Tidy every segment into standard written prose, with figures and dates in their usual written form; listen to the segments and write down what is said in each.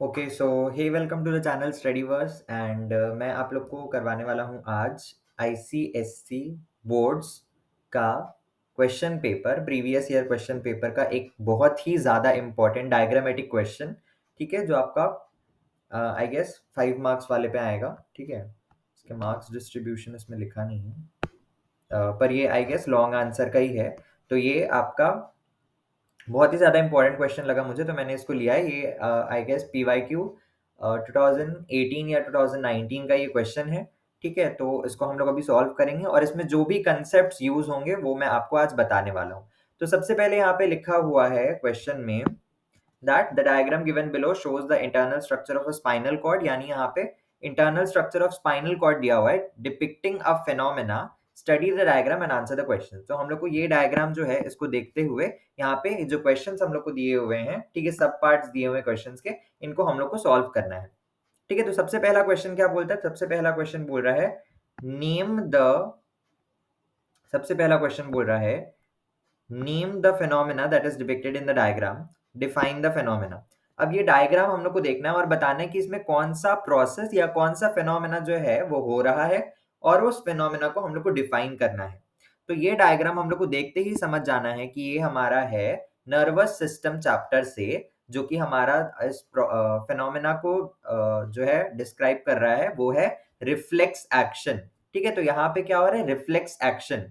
Okay so hey welcome to the channel Studyverse and मैं आप लोग को करवाने वाला हूँ आज आईसीएससी बोर्ड्स का question paper previous year question paper का एक बहुत ही ज़्यादा इम्पोर्टेंट डायग्रामेटिक क्वेश्चन। ठीक है, जो आपका आई गेस 5 मार्क्स वाले पे आएगा। ठीक है, इसके मार्क्स डिस्ट्रीब्यूशन इसमें लिखा नहीं है, पर ये आई गेस लॉन्ग आंसर का ही है। तो ये आपका बहुत ही ज़्यादा इंपॉर्टेंट क्वेश्चन लगा मुझे, तो मैंने इसको लिया है। ये आई गेस पीवाईक्यू 2018 या 2019 का ये क्वेश्चन है। ठीक है, तो इसको हम लोग अभी सॉल्व करेंगे और इसमें जो भी कंसेप्ट्स यूज होंगे वो मैं आपको आज बताने वाला हूँ। तो सबसे पहले यहाँ पे लिखा हुआ है क्वेश्चन में that the diagram given below shows the internal structure of a spinal cord, यानी यहाँ पे internal structure of spinal cord दिया हुआ है depicting a phenomena, study the diagram and answer the question। तो हम लोग को ये डायग्राम जो है इसको देखते हुए यहाँ पे जो क्वेश्चंस हम लोग को दिए हुए हैं, ठीक है, सब पार्ट्स दिए हुए क्वेश्चंस के, इनको हम लोग को सॉल्व करना है। ठीक है, तो सबसे पहला क्वेश्चन क्या बोलता है? सबसे पहला क्वेश्चन बोल रहा है नेम द सबसे पहला क्वेश्चन बोल रहा है name the phenomena that is depicted in the diagram, define the phenomena। अब ये डायग्राम हम लोग को देखना है और बताना है कि इसमें कौन सा प्रोसेस या कौन सा फिनोमेना जो है वो हो रहा है और उस फिनोमेना को हम लोग को डिफाइन करना है। तो ये डायग्राम हम लोग को देखते ही समझ जाना है कि ये हमारा है नर्वस सिस्टम चैप्टर से, जो कि हमारा इस फिनोमेना को जो है डिस्क्राइब कर रहा है वो है रिफ्लेक्स एक्शन। ठीक है, तो यहाँ पे क्या हो रहा है? Reflex action.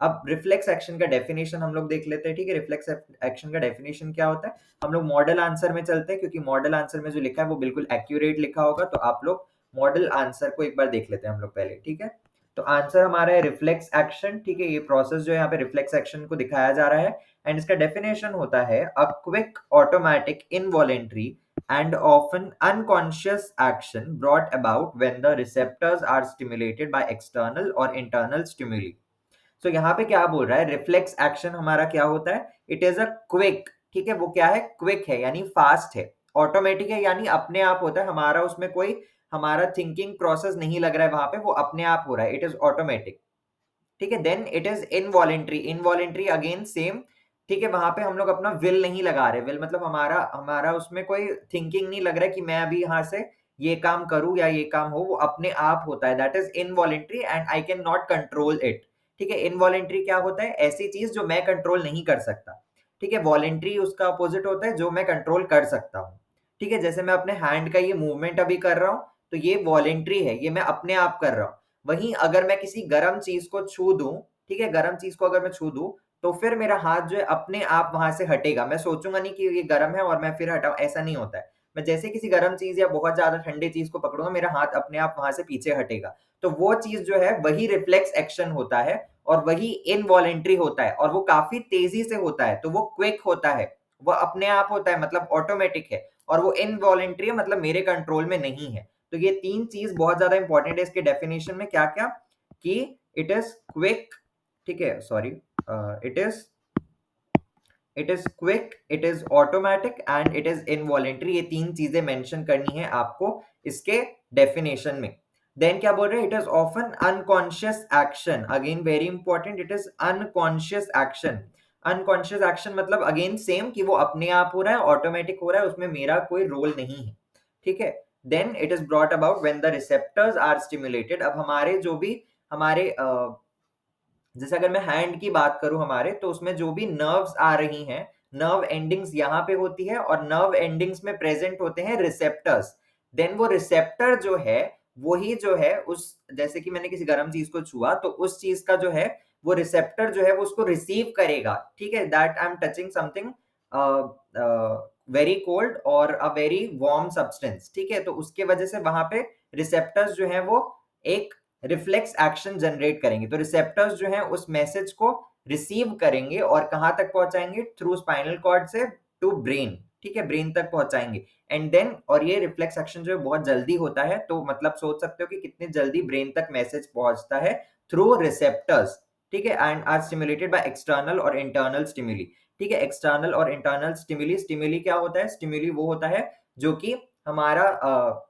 अब रिफ्लेक्स एक्शन का डेफिनेशन हम लोग देख लेते हैं। ठीक है, रिफ्लेक्स एक्शन का डेफिनेशन क्या होता है? हम लोग मॉडल आंसर में चलते हैं, क्योंकि मॉडल आंसर में जो लिखा है वो बिल्कुल एक्यूरेट लिखा होगा। तो आप लोग मॉडल आंसर को एक बार देख लेते हैं हम लोग पहले। ठीक है, तो आंसर हमारा है रिफ्लेक्स एक्शन। ठीक है, ये प्रोसेस जो है यहाँ पे रिफ्लेक्स एक्शन को दिखाया जा रहा है एंड इसका डेफिनेशन होता है a quick automatic involuntary and often unconscious action brought about when the receptors are stimulated by external or internal stimuli। तो यहाँ पे क्या बोल रहा है? रिफ्लेक्स एक्शन हमारा क्या होता है? It is a quick. ठीक है, वो क्या है? क्विक है यानी फास्ट है। ऑटोमेटिक है यानी अपने आप होता है, हमारा उसमें कोई हमारा थिंकिंग प्रोसेस नहीं लग रहा है वहां पे, वो अपने आप हो रहा है। It is automatic. ठीक है, then it is involuntary. Involuntary again same. ठीक है, वहां पे हम लोग अपना विल नहीं लगा रहे। विल मतलब हमारा हमारा उसमें कोई थिंकिंग नहीं लग रहा है कि मैं अभी यहाँ से ये काम करूं या ये काम हो, वो अपने आप होता है। That is involuntary and I can not control it. ठीक है, इनवॉलेंट्री क्या होता है? ऐसी चीज जो मैं कंट्रोल नहीं कर सकता। ठीक है, वॉलेंट्री उसका अपोजिट होता है जो मैं कंट्रोल कर सकता हूँ। ठीक है, जैसे मैं अपने हैंड का ये मूवमेंट अभी कर रहा हूँ, तो ये वॉलेंट्री है, ये मैं अपने आप कर रहा हूँ। वहीं अगर मैं किसी गर्म चीज को छू दूं, ठीक है, गर्म चीज को अगर मैं छू दूं, तो फिर मेरा हाथ जो है अपने आप वहां से हटेगा। मैं सोचूंगा नहीं कि ये गर्म है और मैं फिर हटाऊं, ऐसा नहीं होता है। मैं जैसे किसी गर्म चीज या बहुत ज्यादा ठंडी चीज को पकड़ूंगा, मेरा हाथ अपने आप वहां से पीछे हटेगा। तो वो चीज जो है वही रिफ्लेक्स एक्शन होता है और वही इनवॉलेंट्री होता है और वो काफी तेजी से होता है। तो वो क्विक होता है, वो अपने आप होता है, मतलब ऑटोमेटिक है। और वो इनवॉलेंट्री है, मतलब मेरे कंट्रोल में नहीं है। तो ये तीन चीज बहुत ज्यादा इंपॉर्टेंट है इसके डेफिनेशन में। क्या क्या? कि इट इज क्विक, ठीक है, sorry, it is quick, it is automatic and it is involuntary. ये तीन चीजें मेंशन करनी है आपको इसके डेफिनेशन में। देन क्या बोल रहे हैं? It is often unconscious action. Again very important, it is unconscious action. Unconscious action मतलब अगेन सेम कि वो अपने आप हो रहा है, ऑटोमेटिक हो रहा है, उसमें मेरा कोई रोल नहीं है। ठीक है, then it is brought about when the receptors are stimulated. अब हमारे जो भी हमारे जैसे अगर मैं हैंड की बात करूं हमारे, तो उसमें जो भी नर्व्स आ रही हैं, नर्व एंडिंग्स यहाँ पे होती है और नर्व एंडिंग्स में प्रेजेंट होते हैं रिसेप्टर्स। देन वो रिसेप्टर जो है वही जो है उस, जैसे कि मैंने किसी गर्म चीज को छुआ, तो उस चीज का जो है वो रिसेप्टर जो है वो उसको रिसीव करेगा। ठीक है, that I am touching something very cold और अ वेरी वार्म सब्सटेंस। ठीक है, तो उसके वजह से वहां पे रिसेप्टर्स जो है वो एक रिफ्लेक्स एक्शन जनरेट करेंगे। तो रिसेप्टर्स जो हैं उस मैसेज को रिसीव करेंगे और कहां तक पहुंचाएंगे? थ्रू स्पाइनल कॉर्ड से टू ब्रेन। ठीक है, ब्रेन तक पहुंचाएंगे। एंड देन, और ये रिफ्लेक्स एक्शन जो है बहुत जल्दी होता है, तो मतलब सोच सकते हो कि कितने जल्दी ब्रेन तक मैसेज पहुंचता है थ्रू रिसेप्टर्स। ठीक है, and are stimulated by external और इंटरनल स्टिमुली। ठीक है, एक्सटर्नल और इंटरनल स्टिमुली। स्टिमुली क्या होता है? स्टिमुली वो होता है जो कि हमारा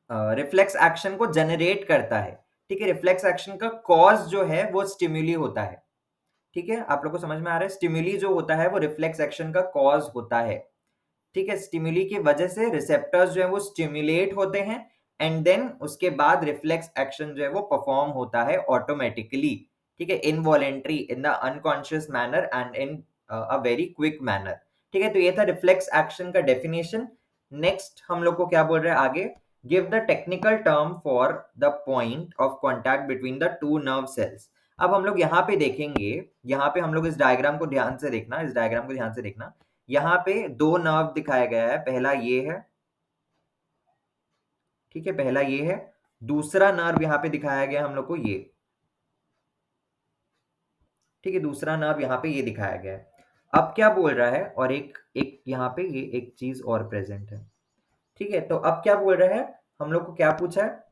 रिफ्लेक्स एक्शन को जनरेट करता है। ठीक है, रिफ्लेक्स एक्शन का कॉज जो है वो स्टिमुली होता है। ठीक है, आप लोग को समझ में आ रहा है? स्टिमुली जो होता है वो रिफ्लेक्स एक्शन का कॉज होता है। ठीक है, स्टिमुली की वजह से रिसेप्टर्स जो है वो स्टिमुलेट होते हैं एंड देन उसके बाद रिफ्लेक्स एक्शन जो है वो परफॉर्म होता है ऑटोमेटिकली, ठीक है, involuntary, in the unconscious manner and in a very quick manner. ठीक है, तो ये था रिफ्लेक्स एक्शन का डेफिनेशन। नेक्स्ट हम लोग को क्या बोल रहे हैं आगे, give the technical term for the point of contact between the to nerve cells. अब हम लोग यहाँ पे देखेंगे, यहाँ पे हम लोग इस डायग्राम को ध्यान से देखना, इस डायग्राम को ध्यान से देखना। यहाँ पे दो नर्व दिखाया गया है, पहला ये है, ठीक है, पहला ये है, दूसरा नर्व यहाँ पे दिखाया गया हम लोग को ये, ठीक है, दूसरा नर्व यहाँ पे ये दिखाया गया है। अब क्या बोल रहा है, और एक एक यहाँ पे ये एक चीज और प्रेजेंट है, ठीक है, तो अब क्या बोल रहा है, हम लोग को क्या पूछा है,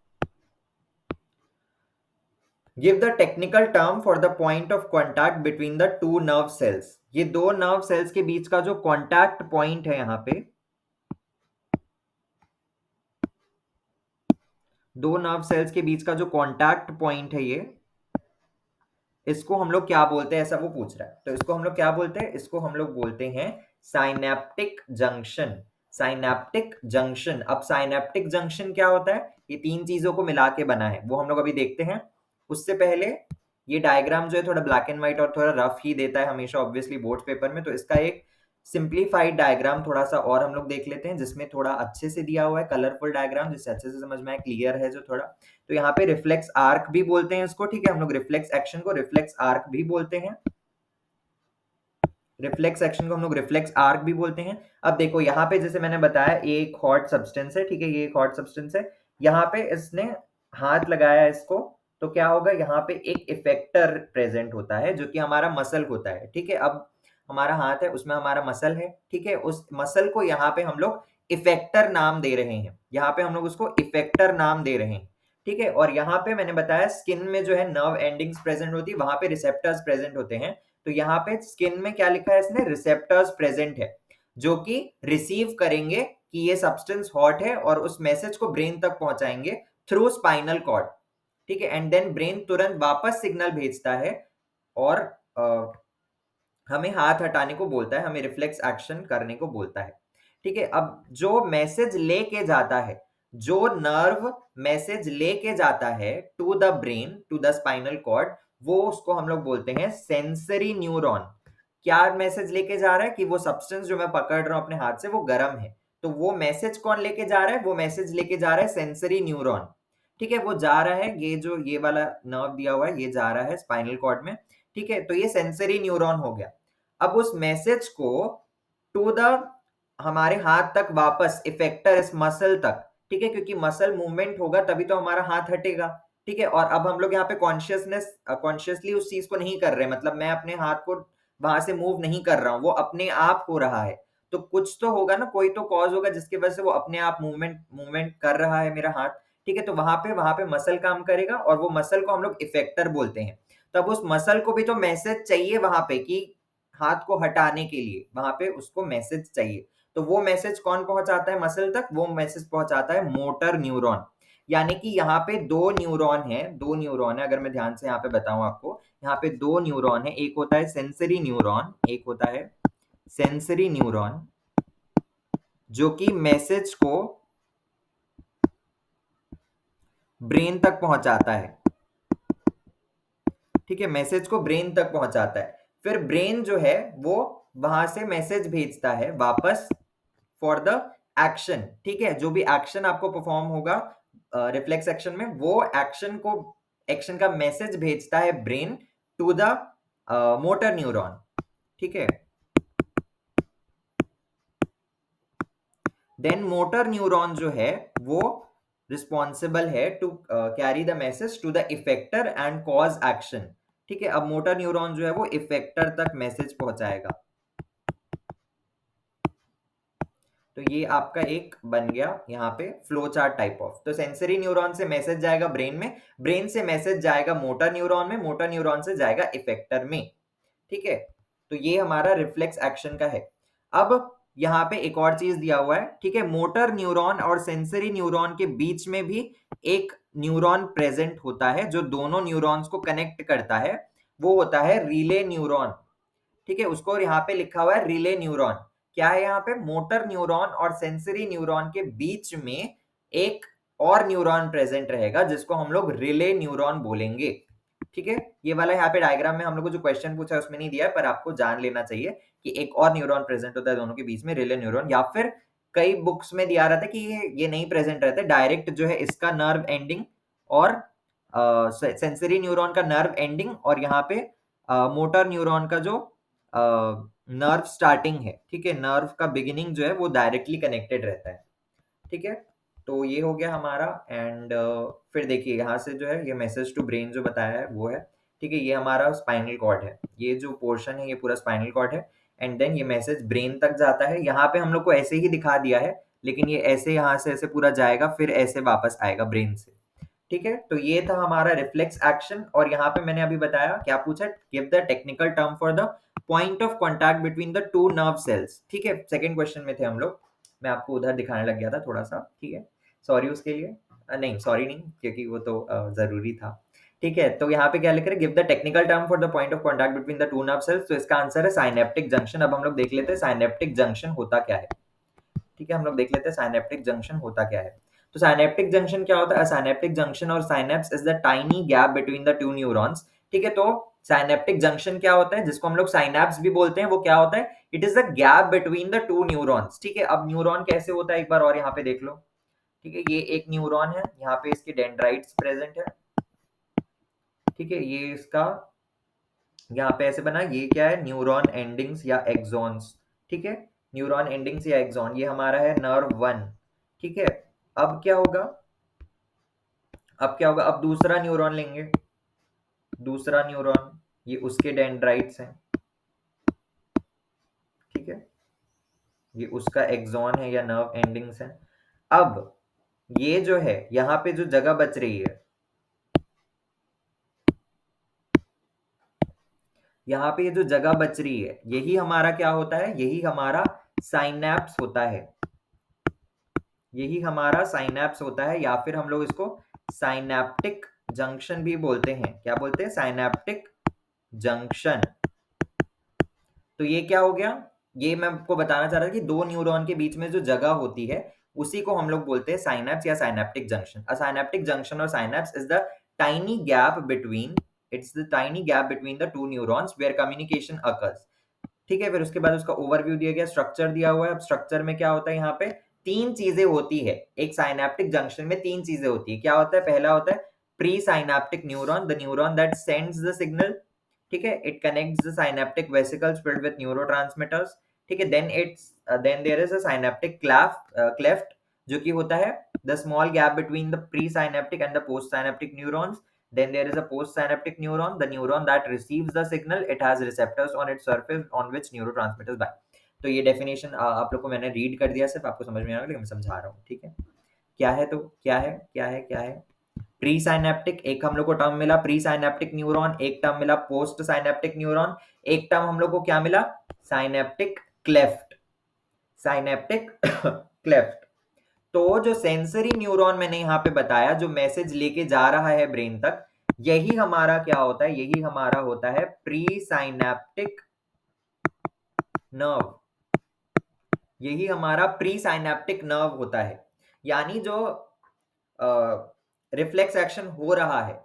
give the technical term for the point of contact between the to nerve cells. ये दो नर्व सेल्स के बीच का जो कॉन्टैक्ट पॉइंट है यहाँ पे, दो नर्व सेल्स के बीच का जो कॉन्टैक्ट पॉइंट है ये, इसको हम लोग क्या बोलते हैं, ऐसा वो पूछ रहा है। तो इसको हम लोग क्या बोलते हैं, इसको हम लोग बोलते हैं साइनेप्टिक जंक्शन। Synaptic junction. अब साइनेप्टिक जंक्शन क्या होता है, ये तीन चीजों को मिला के बना है, वो हम लोग अभी देखते हैं। उससे पहले ये डायग्राम जो है थोड़ा ब्लैक एंड व्हाइट और थोड़ा रफ ही देता है हमेशा ऑब्वियसली बोर्ड पेपर में, तो इसका एक सिंप्लीफाइड डायग्राम थोड़ा सा और हम लोग देख लेते हैं जिसमें थोड़ा अच्छे से दिया हुआ है, कलरफुल डायग्राम, जिससे अच्छे से समझ में आए, क्लियर है जो थोड़ा। तो यहाँ पे रिफ्लेक्स आर्क भी बोलते हैं इसको, ठीक है, हम लोग रिफ्लेक्स एक्शन को रिफ्लेक्स आर्क भी बोलते हैं, रिफ्लेक्स एक्शन को हम लोग रिफ्लेक्स आर्क भी बोलते हैं। अब देखो यहाँ पे जैसे मैंने बताया ये एक हॉट सब्सटेंस है, ठीक है, ये एक हॉट सब्सटेंस है, यहाँ पे इसने हाथ लगाया इसको, तो क्या होगा, यहाँ पे एक इफेक्टर प्रेजेंट होता है जो कि हमारा मसल होता है, ठीक है। अब हमारा हाथ है, उसमें हमारा मसल है, ठीक है, उस मसल को यहाँ पे हम लोग इफेक्टर नाम दे रहे हैं, यहाँ पे हम लोग उसको इफेक्टर नाम दे रहे हैं, ठीक है। और यहाँ पे मैंने बताया स्किन में जो है नर्व एंडिंग्स प्रेजेंट होती है, वहां पे रिसेप्टर्स प्रेजेंट होते हैं। तो यहाँ पे स्किन में क्या लिखा है इसने, रिसेप्टर्स प्रेजेंट है जो कि रिसीव करेंगे कि ये सब्सटेंस हॉट है और उस मैसेज को ब्रेन तक पहुंचाएंगे थ्रू स्पाइनल कॉर्ड, ठीक है, एंड देन ब्रेन तुरंत वापस सिग्नल भेजता है और हमें हाथ हटाने को बोलता है, हमें रिफ्लेक्स एक्शन करने को बोलता है, ठीक है। अब जो मैसेज लेके जाता है, जो नर्व मैसेज लेके जाता है to the brain, to the spinal cord, वो उसको हम लोग बोलते हैं सेंसरी न्यूरॉन। क्या मैसेज लेके जा रहा है कि वो सब्सटेंस जो मैं पकड़ रहा हूं अपने हाथ से वो गर्म है, तो वो मैसेज कौन लेके जा रहा है, वो मैसेज लेके जा रहा है सेंसरी न्यूरॉन, ठीक है, वो जा रहा है, ये जो ये वाला नर्व दिया हुआ है ये जा रहा है स्पाइनल कॉर्ड में, ठीक है, तो ये सेंसरी न्यूरॉन हो गया। अब उस मैसेज को टू द हमारे हाथ तक वापस इफेक्टर इस मसल तक, ठीक है, क्योंकि मसल मूवमेंट होगा तभी तो हमारा हाथ हटेगा, ठीक है। और अब हम लोग यहाँ पे कॉन्शियसली उस चीज को नहीं कर रहे, मतलब मैं अपने हाथ को वहां से मूव नहीं कर रहा हूँ, वो अपने आप हो रहा है। तो कुछ तो होगा ना, कोई तो कॉज होगा जिसकी वजह से वो अपने आप मूवमेंट मूवमेंट कर रहा है मेरा हाथ, ठीक है। तो वहां पे मसल काम करेगा और वो मसल को हम लोग इफेक्टर बोलते हैं। तब उस मसल को भी तो मैसेज चाहिए वहां पे कि हाथ को हटाने के लिए, वहां पे उसको मैसेज चाहिए, तो वो मैसेज कौन पहुंचाता है मसल तक, वो मैसेज पहुंचाता है मोटर न्यूरॉन। यानी कि यहाँ पे दो न्यूरॉन है, दो न्यूरॉन है, अगर मैं ध्यान से यहाँ पे बताऊं आपको, यहाँ पे दो न्यूरॉन है, एक होता है सेंसरी न्यूरॉन, एक होता है सेंसरी न्यूरॉन जो कि मैसेज को ब्रेन तक पहुंचाता है, ठीक है, मैसेज को ब्रेन तक पहुंचाता है। फिर ब्रेन जो है वो वहां से मैसेज भेजता है वापस फॉर द एक्शन, ठीक है, जो भी एक्शन आपको परफॉर्म होगा रिफ्लेक्स एक्शन में, वो एक्शन का मैसेज भेजता है brain to the motor neuron, ठीक है। देन मोटर न्यूरॉन जो है वो रिस्पॉन्सिबल है to carry the message to the effector and cause action, ठीक है। अब मोटर न्यूरॉन जो है वो इफेक्टर तक मैसेज पहुंचाएगा। तो ये आपका एक बन गया यहाँ पे फ्लो चार्ट टाइप ऑफ। तो सेंसरी न्यूरॉन से मैसेज जाएगा ब्रेन में, ब्रेन से मैसेज जाएगा मोटर न्यूरॉन में, मोटर न्यूरॉन से जाएगा इफेक्टर में, ठीक है। तो ये हमारा रिफ्लेक्स एक्शन का है। अब यहाँ पे एक और चीज दिया हुआ है, ठीक है, मोटर न्यूरॉन और सेंसरी न्यूरॉन के बीच में भी एक न्यूरॉन प्रेजेंट होता है जो दोनों न्यूरॉन्स को कनेक्ट करता है, वो होता है रिले न्यूरॉन, ठीक है, उसको यहाँ पे लिखा हुआ है रिले न्यूरॉन। क्या है यहाँ पे, मोटर न्यूरॉन और सेंसरी न्यूरॉन के बीच में एक और न्यूरॉन प्रेजेंट रहेगा जिसको हम लोग रिले न्यूरॉन बोलेंगे। ठीक है, ये वाला यहाँ पे डायग्राम में हम लोग को जो क्वेश्चन पूछा है उसमें नहीं दिया है, पर आपको जान लेना चाहिए कि एक और न्यूरॉन प्रेजेंट होता है दोनों के बीच में, रिले न्यूरॉन। या फिर कई बुक्स में दिया रहता है कि ये नहीं प्रेजेंट रहता है, डायरेक्ट जो है इसका नर्व एंडिंग और सेंसरी न्यूरॉन का नर्व एंडिंग और यहाँ पे मोटर न्यूरॉन का जो नर्व स्टार्टिंग है, ठीक है, नर्व का बिगिनिंग जो है वो डायरेक्टली कनेक्टेड रहता है। ठीक है, तो ये हो गया हमारा। एंड फिर देखिए यहाँ से जो है ये मैसेज टू ब्रेन जो बताया है वो है। ठीक है, ये हमारा स्पाइनल कॉर्ड है, ये जो पोर्शन है ये पूरा स्पाइनल कॉर्ड है। एंड देन ये मैसेज ब्रेन तक जाता है। यहाँ पे हम लोग को ऐसे ही दिखा दिया है, लेकिन ये ऐसे यहाँ से ऐसे पूरा जाएगा, फिर ऐसे वापस आएगा ब्रेन से। ठीक है, तो ये था हमारा रिफ्लेक्स एक्शन। और यहाँ पे मैंने अभी बताया, क्या पूछा, give the technical term for the point of contact between the to nerve cells. ठीक है, सेकंड क्वेश्चन में थे हम लोग, मैं आपको उधर दिखाने लग गया था थोड़ा सा। ठीक है, सॉरी उसके लिए। नहीं सॉरी नहीं, क्योंकि वो तो जरूरी था। ठीक है, तो यहाँ पे क्या लिख रहे हैं, give the technical term for the point of contact between the to nerve cells. तो इसका आंसर है साइनेप्टिक जंक्शन। अब हम लोग देख लेते हैं साइनेप्टिक जंक्शन होता क्या है। ठीक है, हम लोग देख लेते हैं साइनेप्टिक जंक्शन होता क्या है। तो साइनेप्टिक जंक्शन क्या होता है, साइनेप्टिक जंक्शन और synapse is the tiny gap between the two neurons. ठीक है, तो साइनेप्टिक जंक्शन क्या होता है, जिसको हम लोग साइनेप्स भी बोलते हैं, वो क्या होता है, it is the gap between the two neurons. ठीक है, अब न्यूरॉन कैसे होता है एक बार और यहाँ पे देख लो। ठीक है, ये एक न्यूरॉन है, यहाँ पे इसके डेंड्राइट्स प्रेजेंट है। ठीक है, ये इसका यहाँ पे ऐसे बना, ये क्या है, न्यूरॉन एंडिंग्स या एक्सॉन्स। ठीक है, न्यूरॉन एंडिंग्स या एक्सॉन, ये हमारा है नर्व 1। ठीक है, अब क्या होगा, अब क्या होगा, अब दूसरा न्यूरॉन लेंगे, दूसरा न्यूरॉन, ये उसके डेंड्राइट्स हैं। ठीक है, ये उसका एक्सॉन है या नर्व एंडिंग्स है। अब ये जो है यहाँ पे जो जगह बच रही है, यहाँ पे ये जो जगह बच रही है, यही हमारा क्या होता है, यही हमारा साइनैप्स होता है। यही हमारा साइनैप्स होता है, या फिर हम लोग इसको साइनैप्टिक जंक्शन भी बोलते हैं। क्या बोलते हैं, साइनैप्टिक जंक्शन। तो ये क्या हो गया, ये मैं आपको बताना चाह रहा था कि दो न्यूरॉन के बीच में जो जगह होती है उसी को हम लोग बोलते हैं साइनैप्स या synaptic junction. A synaptic junction और synapse is the tiny gap between, it's the tiny gap between the two neurons where communication occurs. ठीक है, फिर उसके बाद उसका ओवरव्यू दिया गया, स्ट्रक्चर दिया हुआ है। अब स्ट्रक्चर में क्या होता है, यहाँ पे तीन चीजें होती है, एक साइनैप्टिक जंक्शन में तीन चीजें होती है। क्या होता है, पहला होता है pre synaptic neuron, the neuron that sends the signal. ठीक है, it connects the synaptic vesicles filled with neurotransmitters. ठीक है, then there is a synaptic cleft, जो कि होता है the small gap between the pre synaptic and the post synaptic neurons. Then there is a postsynaptic neuron, the neuron that receives the signal. It has receptors on its surface on which neurotransmitters bind. तो ये definition आप लोग को मैंने read कर दिया, सिर्फ आपको समझ में आएगा, लेकिन मैं समझा रहा हूँ। ठीक है, क्या है, तो क्या है, क्या है, क्या है, प्री साइनेप्टिक, एक हम लोग को टर्म मिला प्री साइनेप्टिक न्यूरॉन, एक टर्म मिला पोस्ट साइनेप्टिक न्यूरॉन, एक टर्म हम लोग को क्या मिला, साइनेप्टिक क्लेफ्ट, साइनेप्टिक क्लेफ्ट। तो जो सेंसरी न्यूरॉन मैंने यहाँ पे बताया, जो मैसेज लेके जा रहा है ब्रेन तक, यही हमारा क्या होता है, यही हमारा होता है प्री साइनेप्टिक नर्व। यही हमारा प्री साइनेप्टिक नर्व होता है। यानी जो रिफ्लेक्स एक्शन हो रहा है,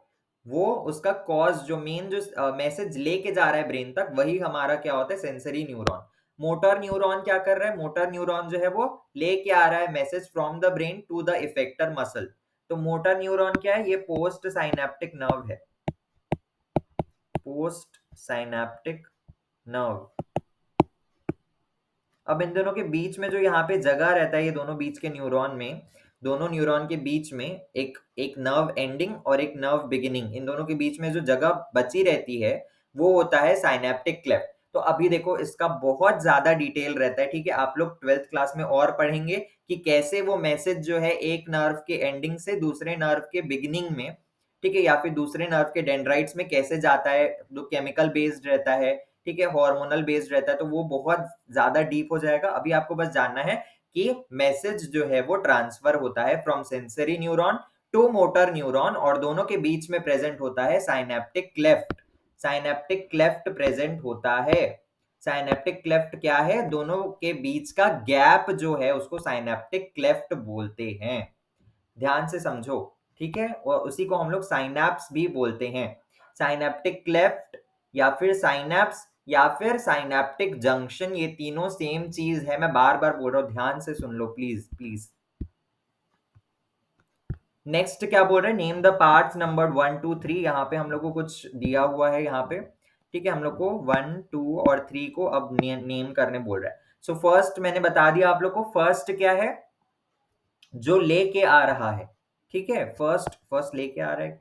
वो उसका कॉज, जो मेन जो मैसेज लेके जा रहा है ब्रेन तक, वही हमारा क्या होता है, सेंसरी न्यूरॉन। मोटर न्यूरॉन क्या कर रहा है, मोटर न्यूरॉन जो है वो लेके आ रहा है message from the brain to the effector muscle. तो मोटर न्यूरॉन क्या है, ये पोस्ट साइनेप्टिक नर्व है, पोस्ट साइनेप्टिक नर्व। अब इन दोनों के बीच में जो यहाँ पे जगह रहता है, ये दोनों बीच के न्यूरॉन में, दोनों न्यूरॉन के बीच में एक एक नर्व एंडिंग और एक नर्व बिगिनिंग, इन दोनों के बीच में जो जगह बची रहती है वो होता है साइनेप्टिक क्लेफ्ट। तो अभी देखो इसका बहुत ज्यादा डिटेल रहता है। ठीक है, आप लोग 12th क्लास में और पढ़ेंगे कि कैसे वो मैसेज जो है एक नर्व के एंडिंग से दूसरे नर्व के बिगिनिंग में, ठीक है, या फिर दूसरे नर्व के डेंड्राइट्स में कैसे जाता है, जो केमिकल बेस्ड रहता है, ठीक है, हार्मोनल बेस्ड रहता है, तो वो बहुत ज्यादा डीप हो जाएगा। अभी आपको बस जानना है कि मैसेज जो है वो ट्रांसफर होता है from sensory neuron to motor neuron, और दोनों के बीच में प्रेजेंट होता है synaptic cleft. Synaptic cleft present होता है। साइनेप्टिक क्लेफ्ट क्या है? दोनों के बीच का गैप जो है उसको साइनेप्टिक क्लेफ्ट बोलते हैं। ध्यान से समझो, ठीक है? और उसी को हम लोग साइनैप्स भी बोलते हैं। साइनेप्टिक क्लेफ्ट या फिर साइनैप्स या फिर साइनेप्टिक जंक्शन, ये तीनों सेम चीज है। मैं बार बार बोल रहा हूं, ध्यान से सुन लो प्लीज प्लीज। नेक्स्ट क्या बोल रहे हैं? Name the parts number 1 2 3। यहाँ पे हम लोग को कुछ दिया हुआ है यहाँ पे, ठीक है? हम लोग को 1 2 और 3 को अब नेम करने बोल रहा है। सो फर्स्ट मैंने बता दिया आप लोग को, फर्स्ट क्या है? जो लेके आ रहा है, ठीक है? फर्स्ट फर्स्ट लेके आ रहा है,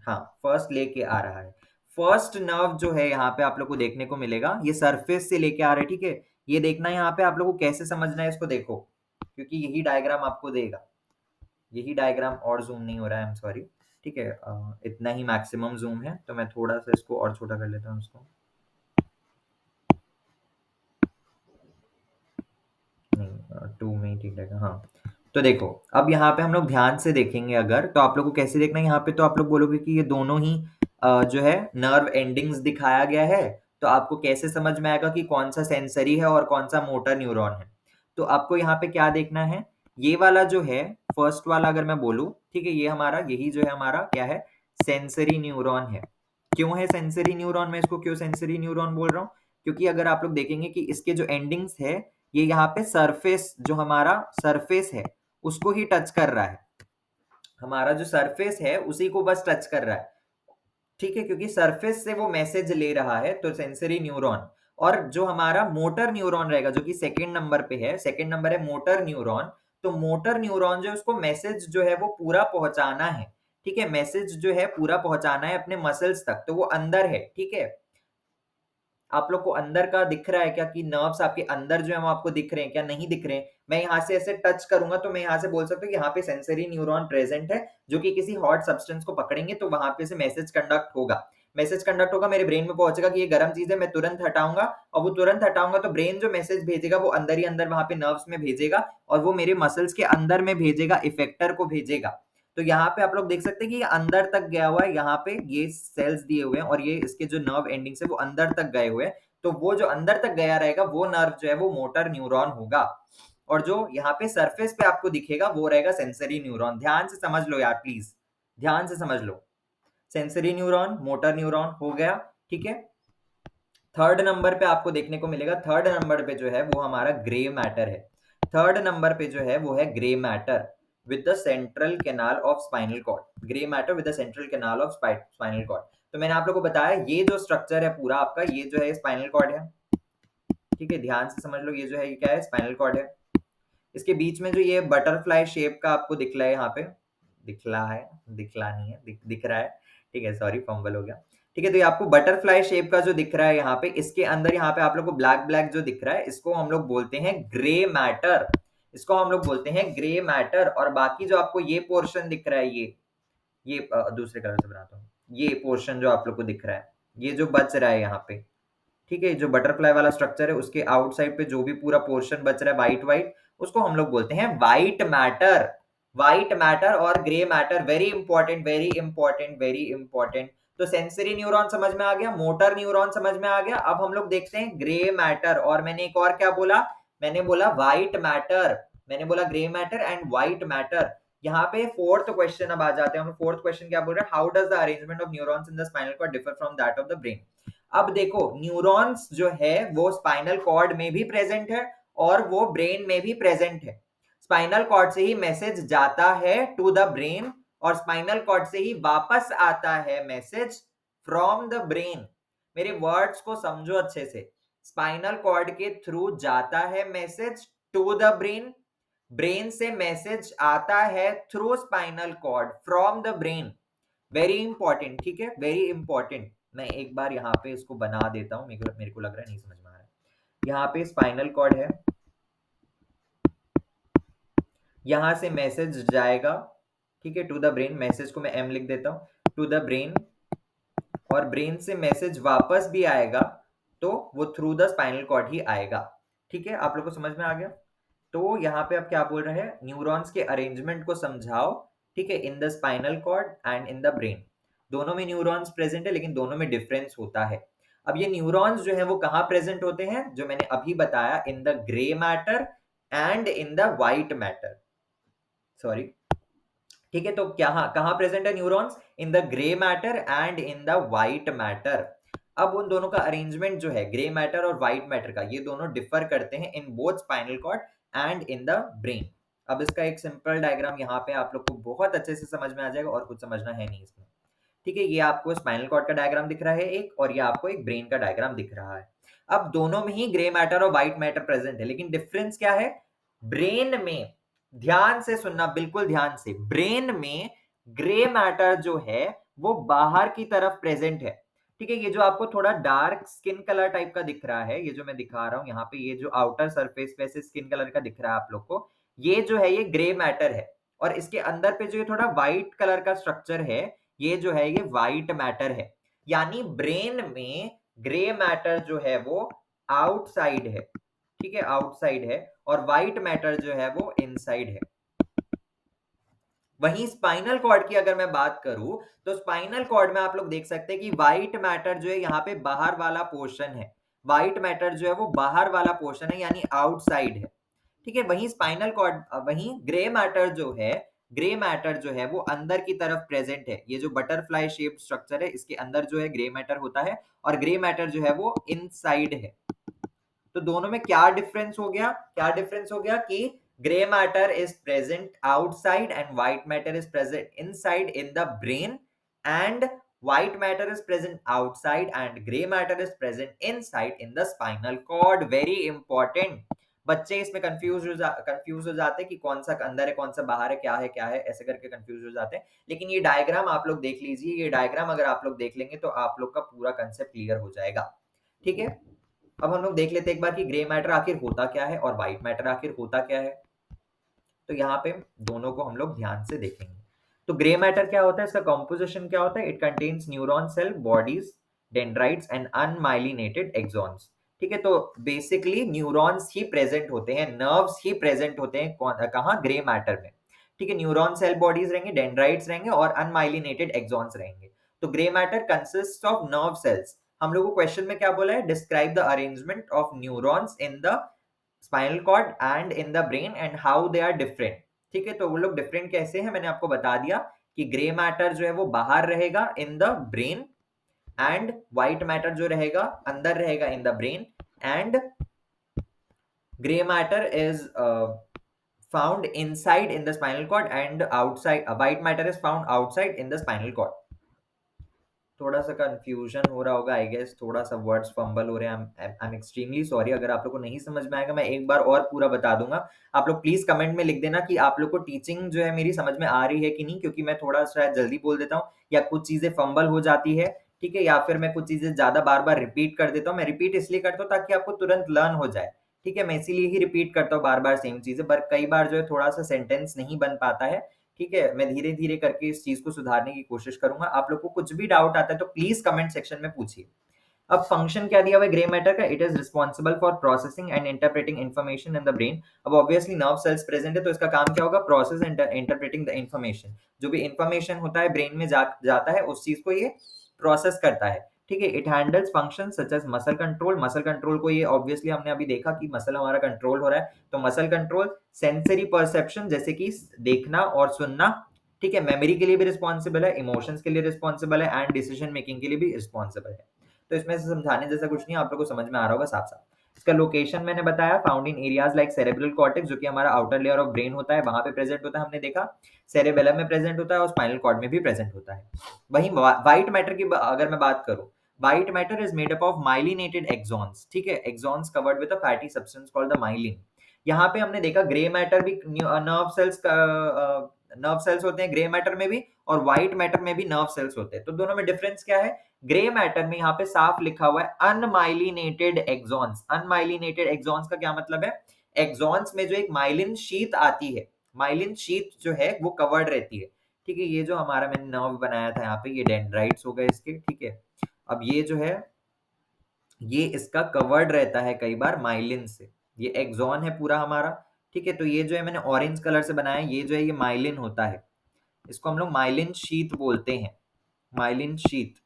हाँ फर्स्ट लेके आ रहा है। फर्स्ट नर्व जो है यहाँ पे आप लोग को देखने को मिलेगा, ये सरफेस से लेके आ रहा है, ठीक है? ये देखना यहाँ पे आप लोग को कैसे समझना है इसको, देखो, क्योंकि यही डायग्राम आपको देगा। यही डायग्राम और जूम नहीं हो रहा है, आई एम सॉरी, ठीक है? इतना ही मैक्सिमम जूम है, तो मैं थोड़ा सा इसको और छोटा कर लेता हूँ इसको। नहीं, 2 में ही ठीक रहेगा, हाँ। तो देखो, अब यहाँ पे हम लोग ध्यान से देखेंगे अगर, तो आप लोग को कैसे देखना है यहाँ पे, तो आप लोग बोलोगे कि ये दोनों ही जो है नर्व एंडिंग्स दिखाया गया है, तो आपको कैसे समझ में आएगा कि कौन सा सेंसरी है और कौन सा मोटर न्यूरॉन है? तो आपको यहाँ पे क्या देखना है, ये वाला जो है, फर्स्ट वाला अगर मैं बोलूँ, ठीक है, ये हमारा, यही जो है हमारा क्या है? सेंसरी न्यूरॉन है। क्यों है सेंसरी न्यूरॉन? मैं इसको क्यों सेंसरी न्यूरॉन बोल रहा हूँ? क्योंकि अगर आप लोग देखेंगे कि इसके जो एंडिंग्स है, ये यहाँ पे सरफेस, जो हमारा सरफेस है उसको ही टच कर रहा है। हमारा जो सरफेस है उसी को बस टच कर रहा है, ठीक है? क्योंकि सरफेस से वो मैसेज ले रहा है, तो सेंसरी न्यूरॉन। और जो हमारा मोटर न्यूरॉन रहेगा, जो कि सेकंड नंबर पे है, सेकंड नंबर है मोटर न्यूरॉन। तो मोटर न्यूरॉन जो है उसको मैसेज जो है वो पूरा पहुंचाना है, ठीक है? मैसेज जो है पूरा पहुंचाना है अपने मसल्स तक, तो वो अंदर है, ठीक है? आप लोग को अंदर का दिख रहा है क्या, कि नर्व्स आपके अंदर जो है वो आपको दिख रहे हैं क्या? नहीं दिख रहे हैं। मैं यहाँ से ऐसे टच करूंगा तो मैं यहाँ से बोल सकता हूँ कि यहाँ पे सेंसरी न्यूरॉन प्रेजेंट है, जो कि किसी हॉट सब्सटेंस को पकड़ेंगे तो वहां पे से मैसेज कंडक्ट होगा। मैसेज कंडक्ट होगा, मेरे ब्रेन में पहुंचेगा कि ये गर्म चीज है, मैं तुरंत हटाऊंगा, और वो तुरंत हटाऊंगा तो ब्रेन जो मैसेज भेजेगा वो अंदर ही अंदर वहां पे नर्व्स में भेजेगा, और वो मेरे मसल्स के अंदर में भेजेगा, इफेक्टर को भेजेगा। तो यहाँ पे आप लोग देख सकते हैं कि ये अंदर तक गया हुआ है, यहाँ पे ये सेल्स दिए हुए हैं, और ये इसके जो नर्व एंडिंग्स है वो अंदर तक गए हुए हैं। तो वो जो अंदर तक गया रहेगा वो नर्व जो है वो मोटर न्यूरॉन होगा, और जो यहाँ पे सरफेस पे आपको दिखेगा वो रहेगा सेंसरी न्यूरॉन। ध्यान से समझ लो यार प्लीज, ध्यान से समझ लो। सेंसरी न्यूरॉन, मोटर न्यूरॉन हो गया, ठीक है? थर्ड नंबर पे आपको देखने को मिलेगा, थर्ड नंबर पे जो है वो हमारा ग्रे मैटर है। थर्ड नंबर पे जो है वो है grey matter with the central canal of spinal cord. Grey matter with the central canal of spinal cord. तो मैंने आप लोगों को बताया ये जो स्ट्रक्चर है पूरा आपका, ये जो है स्पाइनल कॉर्ड है, ठीक है? ध्यान से समझ लो, ये जो है ये क्या है? स्पाइनल कॉर्ड है। इसके बीच में जो ये बटरफ्लाई शेप का आपको दिख रहा है यहाँ पे, दिखला है, दिखला नहीं है, दिख रहा है, ठीक है? सॉरी, फंबल हो गया, ठीक है? तो ये आपको बटरफ्लाई शेप का जो दिख रहा है यहाँ पे, इसके अंदर यहाँ पे आप लोग को ब्लैक ब्लैक जो दिख रहा है, इसको हम लोग बोलते हैं ग्रे मैटर। इसको हम लोग बोलते हैं ग्रे मैटर। और बाकी जो आपको ये पोर्शन दिख रहा है, ये दूसरे कलर से बनाता हूँ, ये पोर्शन जो आप लोग को दिख रहा है, ये जो बच रहा है यहाँ पे, ठीक है? जो बटरफ्लाई वाला स्ट्रक्चर है उसके आउटसाइड पे जो भी पूरा पोर्शन बच रहा है व्हाइट व्हाइट, उसको हम लोग बोलते हैं व्हाइट मैटर। व्हाइट मैटर और grey matter, very important, very important, very important. तो सेंसरी न्यूरॉन समझ में आ गया, मोटर न्यूरॉन समझ में आ गया। अब हम लोग देखते हैं ग्रे मैटर। और मैंने एक और क्या बोला? मैंने बोला व्हाइट मैटर, मैंने बोला grey matter and white matter. यहाँ पे फोर्थ क्वेश्चन अब आ जाते हैं हम। फोर्थ क्वेश्चन क्या बोल रहे हैं? How does the arrangement of neurons in the spinal cord differ from that of the brain? अब देखो, न्यूरॉन्स जो है वो स्पाइनल कॉर्ड में भी प्रेजेंट है और वो ब्रेन में भी प्रेजेंट है। स्पाइनल कॉर्ड से ही मैसेज जाता है टू द ब्रेन, और स्पाइनल कॉर्ड से ही वापस आता है मैसेज फ्रॉम द ब्रेन। मेरे वर्ड्स को समझो अच्छे से। स्पाइनल कॉर्ड के थ्रू जाता है message to the brain, brain से मैसेज आता है through spinal cord from the brain. Very important, ठीक है? Very important. मैं एक बार यहाँ पे इसको बना देता हूँ, मेरे को लग रहा है नहीं समझ में आ रहा है। यहाँ पे स्पाइनल कॉर्ड है, यहाँ से मैसेज जाएगा, ठीक है, टू द ब्रेन। मैसेज को मैं एम लिख देता हूँ, टू द ब्रेन, और ब्रेन से मैसेज वापस भी आएगा तो वो थ्रू द स्पाइनल कॉर्ड ही आएगा, ठीक है? आप लोग को समझ में आ गया? तो यहाँ पे आप क्या बोल रहे हैं? न्यूरॉन्स के अरेंजमेंट को समझाओ, ठीक है, in the spinal cord and in the brain. दोनों में न्यूरॉन्स प्रेजेंट है लेकिन दोनों में डिफरेंस होता है। अब ये न्यूरॉन्स जो है वो कहाँ प्रेजेंट होते हैं, जो मैंने अभी बताया, in the grey matter and in the white matter, sorry, ठीक है। तो क्या कहाँ प्रेजेंट है neurons, in the grey matter and in the white matter. अब उन दोनों का अरेंजमेंट जो है ग्रे मैटर और व्हाइट मैटर का, ये दोनों डिफर करते हैं in both spinal cord and in the brain. अब इसका एक सिंपल डायग्राम यहाँ पे आप लोग को बहुत अच्छे से समझ में आ जाएगा, और कुछ समझना है नहीं इसमें, ठीक है। ये आपको स्पाइनल कॉर्ड का डायग्राम दिख रहा है एक, और ये आपको एक ब्रेन का डायग्राम दिख रहा है। अब दोनों में ही ग्रे मैटर और व्हाइट मैटर प्रेजेंट है, लेकिन डिफरेंस क्या है, ब्रेन में, ध्यान से सुनना, बिल्कुल ध्यान से, ब्रेन में ग्रे मैटर जो है वो बाहर की तरफ प्रेजेंट है, ठीक है। ये जो आपको थोड़ा डार्क स्किन कलर टाइप का दिख रहा है, ये जो मैं दिखा रहा हूं यहाँ पे, ये जो आउटर सरफेस पे से स्किन कलर का दिख रहा है आप लोग को, ये जो है ये ग्रे मैटर है। और इसके अंदर पे जो ये थोड़ा व्हाइट कलर का स्ट्रक्चर है, ये जो है ये व्हाइट मैटर है। यानी ब्रेन में ग्रे मैटर जो है वो आउटसाइड है, ठीक है, आउटसाइड है, और व्हाइट मैटर जो है वो इनसाइड है। वहीं स्पाइनल कॉर्ड की अगर मैं बात करूं, तो स्पाइनल कॉर्ड में आप लोग देख सकते हैं कि व्हाइट मैटर जो है यहाँ पे बाहर वाला पोर्शन है, व्हाइट मैटर जो है वो बाहर वाला पोर्शन है, यानी आउटसाइड है, ठीक है। वहीं स्पाइनल कॉर्ड, वहीं ग्रे मैटर जो है, ग्रे मैटर जो है वो अंदर की तरफ प्रेजेंट है। ये जो बटरफ्लाई शेप स्ट्रक्चर है, इसके अंदर जो है ग्रे मैटर होता है, और ग्रे मैटर जो है वो इनसाइड है। तो दोनों में क्या डिफरेंस हो गया, क्या डिफरेंस हो गया कि grey matter is present outside and white matter is present inside in the brain, and white matter is present outside and gray matter is present inside in the spinal cord. Very important। बच्चे इसमें confuse हो जाते हैं कि कौन सा अंदर है कौन सा बाहर है, क्या है, ऐसे करके कंफ्यूज हो जाते हैं। लेकिन ये डायग्राम आप लोग देख लीजिए, ये डायग्राम अगर आप लोग देख लेंगे तो आप लोग का पूरा कंसेप्ट क्लियर हो जाएगा, ठीक है। अब हम लोग देख लेते हैं एक बार कि ग्रे मैटर आखिर होता क्या है और व्हाइट मैटर आखिर होता क्या है। तो यहाँ पे दोनों को हम लोग ध्यान से देखेंगे। तो ग्रे मैटर क्या होता है, इसका कॉम्पोजिशन क्या होता है, it contains neuron cell bodies, dendrites and unmyelinated axons, ठीक है। तो बेसिकली न्यूरॉन्स ही प्रेजेंट होते हैं, नर्व्स ही प्रेजेंट होते हैं, कहाँ, ग्रे मैटर में, ठीक है। न्यूरॉन सेल बॉडीज रहेंगे, डेंड्राइट्स रहेंगे और अनमाइलिनेटेड एक्सॉन्स रहेंगे। तो grey matter consist of nerve cells. हम लोग को क्वेश्चन में क्या बोला है, describe the arrangement of neurons in the spinal cord and in the brain and how they are different, ठीक है। तो वो लोग डिफरेंट कैसे हैं, मैंने आपको बता दिया कि ग्रे मैटर जो है वो बाहर रहेगा इन the brain, and white matter जो रहेगा अंदर रहेगा इन the brain, and grey matter is found inside in the spinal cord and outside, white matter is found outside in the spinal cord। थोड़ा सा कंफ्यूजन हो रहा होगा आई गेस, थोड़ा सा वर्ड्स फंबल हो रहे हैं, आई एम एक्सट्रीमली सॉरी। अगर आप लोग को नहीं समझ में आएगा, मैं एक बार और पूरा बता दूंगा। आप लोग प्लीज कमेंट में लिख देना कि आप लोग को टीचिंग जो है मेरी समझ में आ रही है कि नहीं, क्योंकि मैं थोड़ा शायद जल्दी बोल देता हूँ, या कुछ चीजें फंबल हो जाती है, ठीक है, या फिर मैं कुछ चीजें ज्यादा बार बार रिपीट कर देता हूँ। मैं रिपीट इसलिए करता हूँ ताकि आपको तुरंत लर्न हो जाए, ठीक है। मैं इसीलिए ही रिपीट करता हूँ बार बार सेम चीजें, पर कई बार जो है थोड़ा सा सेंटेंस नहीं बन पाता है, ठीक है। मैं धीरे धीरे करके इस चीज को सुधारने की कोशिश करूंगा। आप लोग को कुछ भी डाउट आता है तो प्लीज कमेंट सेक्शन में पूछिए। अब फंक्शन क्या दिया हुआ है ग्रे मैटर का, it is responsible for processing and interpreting information in the brain. अब ऑब्वियसली नर्व सेल्स प्रेजेंट है, तो इसका काम क्या होगा, प्रोसेस इंटरप्रेटिंग द इन्फॉर्मेशन। जो भी इन्फॉर्मेशन होता है ब्रेन में जाता है, उस चीज को ये प्रोसेस करता है, ठीक है। It handles function such as muscle control. Muscle control को ये ऑब्वियसली हमने अभी देखा कि मसल हमारा कंट्रोल हो रहा है, तो मसल कंट्रोल, सेंसरी परसेप्शन जैसे कि देखना और सुनना, ठीक है। मेमोरी के लिए भी रिस्पॉन्सिबल है, इमोशंस के लिए रिस्पॉन्सिबल है, एंड डिसीजन मेकिंग के लिए भी रिस्पॉन्सिबल है। तो इसमें से समझाने जैसा कुछ नहीं, आप लोगों को समझ में आ रहा होगा साफ साफ। इसका लोकेशन मैंने बताया, found in areas like cerebral cortex, जो कि हमारा आउटर लेयर ऑफ ब्रेन होता है, वहां पे प्रेजेंट होता है, हमने देखा। सेरेबेलम में प्रेजेंट होता है और स्पाइनल कॉर्ड में भी प्रेजेंट होता है। वहीं व्हाइट मैटर की अगर मैं बात करूं, white matter is made up of myelinated axons, ठीक है। Axons covered with a fatty substance called the myelin. यहाँ पे हमने देखा ग्रे मैटर भी नर्व सेल्स होते हैं ग्रे मैटर में भी, और व्हाइट मैटर में भी नर्व सेल्स होते हैं। तो दोनों में डिफरेंस क्या है, ग्रे मैटर में यहाँ पे साफ लिखा हुआ है अनमाइलिनेटेड एक्सॉन्स। अनमाइलिनेटेड एक्सॉन्स का क्या मतलब है, एक्सॉन्स में जो एक माइलिन शीथ आती है, माइलिन शीथ जो है वो कवर्ड रहती है, ठीक है। ये जो हमारा मैंने नर्व बनाया था यहाँ पे, ये डेंड्राइट्स हो गए इसके, ठीक है। अब ये जो है ये इसका कवर्ड रहता है कई बार माइलिन से, ये एक्सॉन है पूरा हमारा, ठीक है। तो ये जो है मैंने ऑरेंज कलर से बनाया, ये जो है ये माइलिन होता है, इसको हम लोग माइलिन शीथ बोलते हैं, माइलिन शीथ।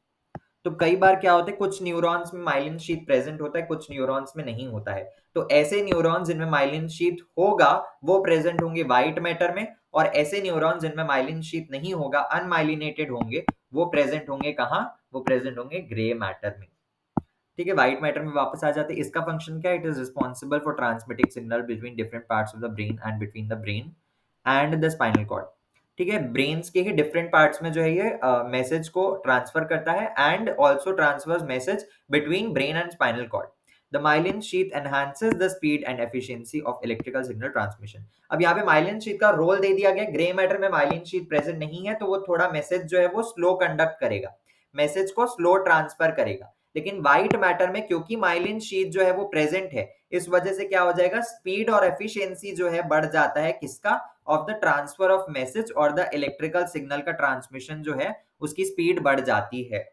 तो कई बार क्या होता है, कुछ न्यूरॉन्स में माइलिन शीथ प्रेजेंट होता है, कुछ न्यूरॉन्स में नहीं होता है। तो ऐसे न्यूरॉन्स जिनमें माइलिन शीथ होगा वो प्रेजेंट होंगे व्हाइट मैटर में, और ऐसे न्यूरॉन्स जिनमें माइलिन शीथ नहीं होगा, अनमाइलिनेटेड होंगे, वो प्रेजेंट होंगे कहाँ? वो प्रेजेंट होंगे ग्रे मैटर में। ठीक है, व्हाइट मैटर में वापस आ जाते हैं। इसका फंक्शन क्या है? It is responsible for transmitting signal between different parts of the brain and between the brain and the spinal cord. ठीक है, ब्रेन्स के ही डिफरेंट पार्ट्स में जो है ये मैसेज को ट्रांसफर करता है and also transfers message between brain and spinal cord. The myelin sheath enhances the speed and efficiency of electrical signal transmission. अब यहाँ पे माइलिन शीथ का रोल दे दिया गया, ग्रे मैटर में माइलिन शीथ प्रेजेंट नहीं है, तो वो थोड़ा मैसेज जो है वो स्लो कंडक्ट करेगा, मैसेज को स्लो ट्रांसफर करेगा। लेकिन व्हाइट मैटर में क्योंकि माइलिन शीथ जो है वो प्रेजेंट है, इस वजह से क्या हो जाएगा, स्पीड और एफिशिएंसी जो है बढ़ जाता है, किसका? Of the transfer of message, और द इलेक्ट्रिकल सिग्नल का ट्रांसमिशन जो है उसकी स्पीड बढ़ जाती है।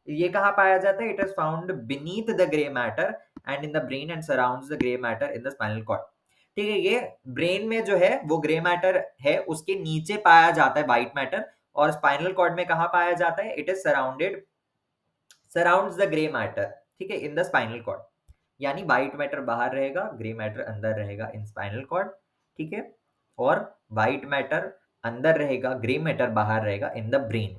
ये कहाँ पाया जाता है? It is found beneath the grey matter and in the brain and surrounds the grey matter in the spinal cord. ठीक है, ये ब्रेन में जो है वो ग्रे मैटर है, उसके नीचे पाया जाता है व्हाइट मैटर, और स्पाइनल कॉर्ड में कहाँ पाया जाता है? It is surrounded, surrounds the grey matter, ठीक है, इन द स्पाइनल कॉर्ड। यानी व्हाइट मैटर बाहर रहेगा, ग्रे मैटर अंदर रहेगा इन स्पाइनल कॉर्ड। ठीक है, और व्हाइट मैटर अंदर रहेगा, ग्रे मैटर बाहर रहेगा इन द ब्रेन।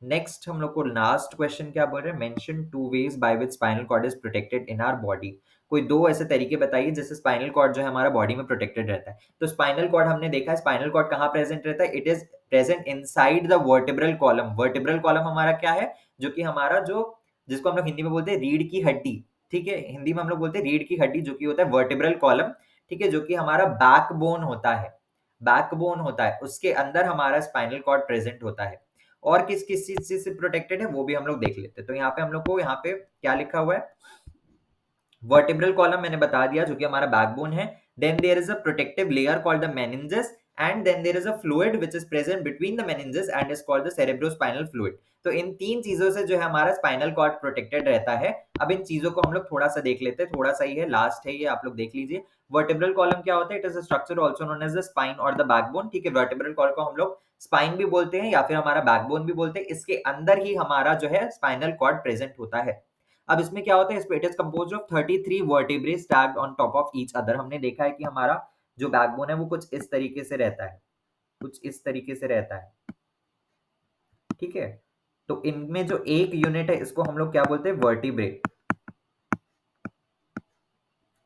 नेक्स्ट हम लोग को लास्ट क्वेश्चन क्या बोल रहे हैं? Mention two ways by which spinal cord is protected in our body. कोई दो ऐसे तरीके बताइए जिससे स्पाइनल कॉर्ड जो है हमारा बॉडी में प्रोटेक्टेड रहता है। तो स्पाइनल कॉर्ड हमने देखा है, स्पाइनल कॉर्ड कहाँ प्रेजेंट रहता है? It is present inside the vertebral column. Vertebral column हमारा क्या है? जो कि हमारा जो, जिसको हम लोग हिंदी में बोलते हैं रीढ़ की हड्डी। ठीक है, हिंदी में हम लोग बोलते हैं रीढ़ की हड्डी, जो कि होता है वर्टिब्रल कॉलम। ठीक है, जो कि हमारा बैकबोन होता है, बैकबोन होता है, उसके अंदर हमारा स्पाइनल कॉर्ड प्रेजेंट होता है। और किस किस चीज से प्रोटेक्टेड है वो भी हम लोग देख लेते हैं। तो यहाँ पे हम लोग को, यहाँ पे क्या लिखा हुआ है? वर्टिब्रल कॉलम मैंने बता दिया, जो कि हमारा बैकबोन है। Then there is a protective layer called the meninges, and then there is a fluid which is present between the meninges and is called the cerebrospinal fluid. तो इन तीन चीजों से जो है हमारा स्पाइनल कॉर्ड प्रोटेक्टेड रहता है। अब इन चीजों को हम लोग थोड़ा सा देख लेते हैं, थोड़ा सा ही है, लास्ट है ये, आप लोग देख लीजिए। वर्टिब्रल कॉलम क्या होता है? It is a structure also known as the spine और द बैकबोन। ठीक है, वर्टिब्रल कॉलम को हम लोग स्पाइन भी बोलते हैं या फिर हमारा बैकबोन भी बोलते हैं। इसके अंदर ही हमारा जो है स्पाइनल कॉर्ड प्रेजेंट होता है। अब इसमें क्या होता है? It is composed of 33 vertebrae stacked on top of each other. हमने देखा है कि हमारा जो बैकबोन है वो कुछ इस तरीके से रहता है, कुछ इस तरीके से रहता है। ठीक है, तो इनमें जो एक यूनिट है इसको हम लोग क्या बोलते हैं? वर्टिब्रे।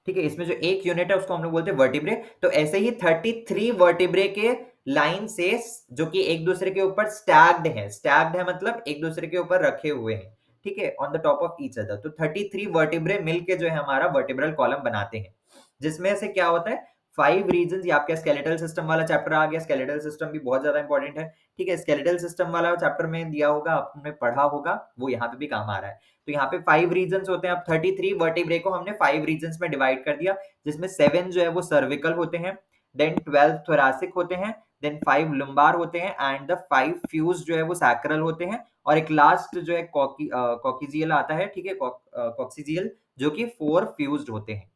ठीक है, इसमें जो एक यूनिट है उसको हम लोग बोलते हैं वर्टिब्रे। तो ऐसे ही 33 वर्टिब्रे के लाइन से, जो कि एक दूसरे के ऊपर स्टैक्ड है, स्टैक्ड है मतलब एक दूसरे के ऊपर रखे हुए हैं। ठीक है, on the top of each other. तो 33 वर्टिब्रे मिलके जो है हमारा वर्टिब्रल कॉलम बनाते हैं, जिसमें से क्या होता है? 5 रीजन। ये आपका स्केलेटल सिस्टम वाला चैप्टर आ गया। स्केलेटल सिस्टम भी बहुत ज्यादा इंपॉर्टेंट है। ठीक है, स्केलेटल सिस्टम वाला चैप्टर में दिया होगा, आपने पढ़ा होगा, वो यहाँ पे भी काम आ रहा है। तो यहाँ पे 5 रीजन होते हैं। अब 33 वर्टिब्रे को हमने 5 रीजन में डिवाइड कर दिया, जिसमें 7 जो है वो सर्विकल होते हैं, देन 12 थोरैसिक होते हैं, देन 5 लुम्बार होते हैं, एंड द 5 फ्यूज जो है वो सैक्रल होते हैं, और एक लास्ट जो है कॉक्सिजियल आता है। ठीक है, कॉक्सिजियल, जो कि 4 फ्यूज्ड होते हैं।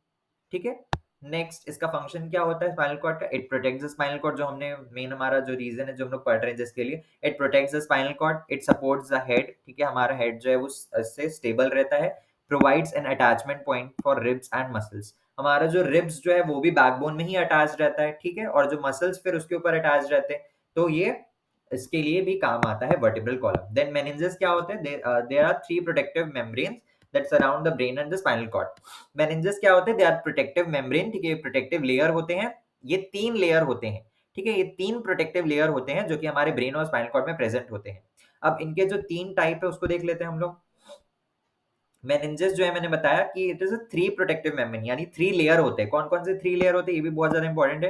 ठीक है, नेक्स्ट इसका फंक्शन क्या होता है स्पाइनल कॉर्ड का? It protects the spinal cord, जो हमने मेन हमारा जो रीजन है जो हम लोग पढ़ रहे हैं जिसके लिए, it protects the spinal cord, it supports the head. ठीक है, हमारा हेड जो है वो इससे स्टेबल रहता है। Provides N attachment point for ribs and muscles. हमारा जो रिब्स जो है वो भी बैकबोन में ही अटैच रहता है। ठीक है, और जो मसल्स फिर उसके ऊपर अटैच रहते हैं, तो ये इसके लिए भी काम आता है वर्टिब्रल कॉलम। देन मेनिंजेस क्या होते हैं? There are 3 protective membranes that surround the brain and the spinal cord. meninges क्या होते हैं? they are protective membrane। ठीक है, प्रोटेक्टिव लेयर होते हैं, ये 3 लेयर होते हैं। ठीक है, ये 3 प्रोटेक्टिव लेयर होते हैं जो कि हमारे ब्रेन और स्पाइनल कॉर्ड में प्रेजेंट होते हैं। अब इनके जो 3 टाइप है उसको देख लेते हैं हम लोग। meninges जो है मैंने बताया कि it is a 3 protective membrane, यानी 3 लेयर होते हैं। कौन कौन से 3 लेयर होते हैं ये भी बहुत ज्यादा इंपॉर्टेंट है।